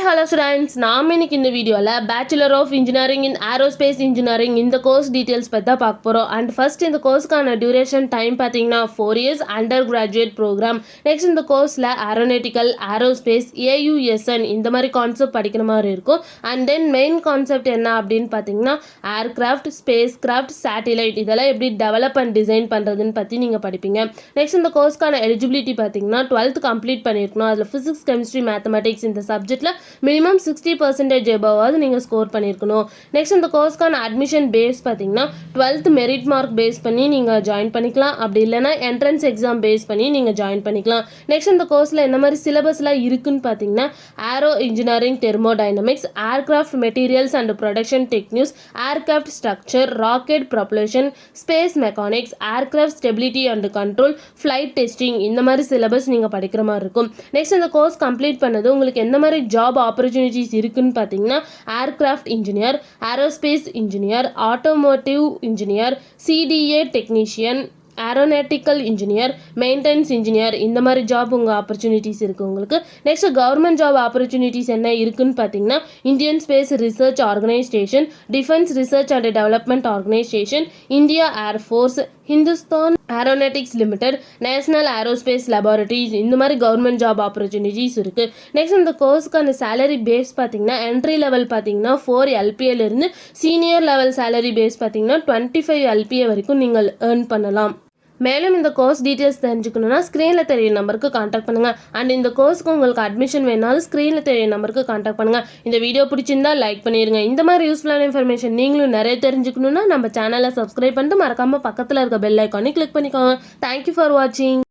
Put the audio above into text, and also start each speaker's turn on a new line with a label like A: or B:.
A: hello students. நாம் இன்னைக்கு இந்த வீடியோல Bachelor of Engineering in Aerospace Engineering இந்த கோர்ஸ் டீடைல்ஸ் பத்தி தான் பார்க்க போறோம். And first இந்த கோர்ஸ்க்கான டியூரேஷன் டைம் பாத்தீங்கன்னா 4 years undergraduate program. நெக்ஸ்ட் இந்த கோர்ஸ்ல Aeronautical, Aerospace, AUSN இந்த மாதிரி கான்செப்ட் படிக்கிற மாதிரி இருக்கும். And then மெயின் கான்செப்ட் என்ன அப்படின்னு பாத்தீங்கன்னா ஏர்கிராஃப்ட், ஸ்பேஸ் கிராஃப்ட், சேட்டிலைட் இதெல்லாம் எப்படி டெவலப் அண்ட் டிசைன் பண்றதுன்னு பத்தி நீங்க படிப்பீங்க. நெக்ஸ்ட் இந்த கோர்ஸ்க்கான எலிஜிபிலிட்டி பாத்தீங்கன்னா 12th கம்ப்ளீட் பண்ணிருக்கணும். அதுல பிசிக்ஸ், கெமிஸ்ட்ரி, மேத்தமெட்டிக்ஸ் இந்த சப்ஜெக்ட்ல மினிமம் 60% எபவாவது நீங்கள் ஸ்கோர் பண்ணியிருக்கணும். நெக்ஸ்ட் இந்த கோர்ஸ்க்கான அட்மிஷன் பேஸ் பார்த்தீங்கன்னா 12th மெரிட் மார்க் பேஸ் பண்ணி நீங்கள் ஜாயின் பண்ணிக்கலாம். அப்படி இல்லைனா என்ட்ரன்ஸ் எக்ஸாம் பேஸ் பண்ணி நீங்கள் ஜாயின் பண்ணிக்கலாம். நெக்ஸ்ட் இந்த கோர்ஸில் என்ன மாதிரி சிலபஸ்லாம் இருக்குன்னு பார்த்தீங்கன்னா aero engineering, thermodynamics, aircraft materials and production techniques, aircraft structure, rocket propulsion, space mechanics, aircraft stability and control, flight testing இந்த மாதிரி சிலபஸ் நீங்கள் படிக்கிற மாதிரி இருக்கும். நெக்ஸ்ட் இந்த கோர்ஸ் கம்ப்ளீட் பண்ணது உங்களுக்கு எந்த மாதிரி ஜாப் ஆப்பர்ச்சுனிட்டிஸ் இருக்குன்னு பார்த்தீங்கன்னா aircraft engineer, aerospace engineer, automotive engineer, CTA technician, aeronautical engineer, maintenance engineer இந்த மாதிரி ஜாப் உங்கள் ஆப்பர்ச்சுனிட்டிஸ் இருக்குது உங்களுக்கு. நெக்ஸ்ட் கவர்மெண்ட் ஜாப் ஆப்பர்ச்சுனிட்டிஸ் என்ன இருக்குன்னு பார்த்தீங்கன்னா Indian space research organisation, defence research and development organisation, India air force, Hindustan aeronautics limited, national aerospace laboratories இந்த மாதிரி கவர்மெண்ட் ஜாப் ஆப்பர்ச்சுனிட்டிஸ் இருக்குது. நெக்ஸ்ட் இந்த கோர்ஸ்க்கான சேலரி பேஸ் பார்த்தீங்கன்னா என்ட்ரி லெவல் பார்த்தீங்கன்னா 4 LPA senior level salary base பார்த்தீங்கன்னா 25 LPA வரைக்கும் நீங்கள் ஏர்ன் பண்ணலாம். மேலும் இந்த கோர்ஸ் டீட்டெயில்ஸ் தெரிஞ்சுக்கணுன்னா ஸ்க்ரீனில் தெரிய நம்பருக்கு காண்டாக்ட் பண்ணுங்கள். அண்ட் இந்த கோர்ஸ்க்கு உங்களுக்கு அட்மிஷன் வேணாலும் ஸ்க்ரீனில் தெரிய நம்பருக்கு காண்டாக்ட் பண்ணுங்கள். இந்த வீடியோ பிடிச்சிருந்தா லைக் பண்ணிடுங்க. இந்த மாதிரி யூஸ்ஃபுல்லான இன்ஃபர்மேஷன் நீங்களும் நிறைய தெரிஞ்சுக்கணுன்னா நம்ம சேனலை சப்ஸ்கிரைப் பண்ணிட்டு மறக்காமல் பக்கத்தில் இருக்க பெல் ஐக்கானே கிளிக் பண்ணிக்கோங்க. தேங்க்யூ ஃபார் வாட்சிங்.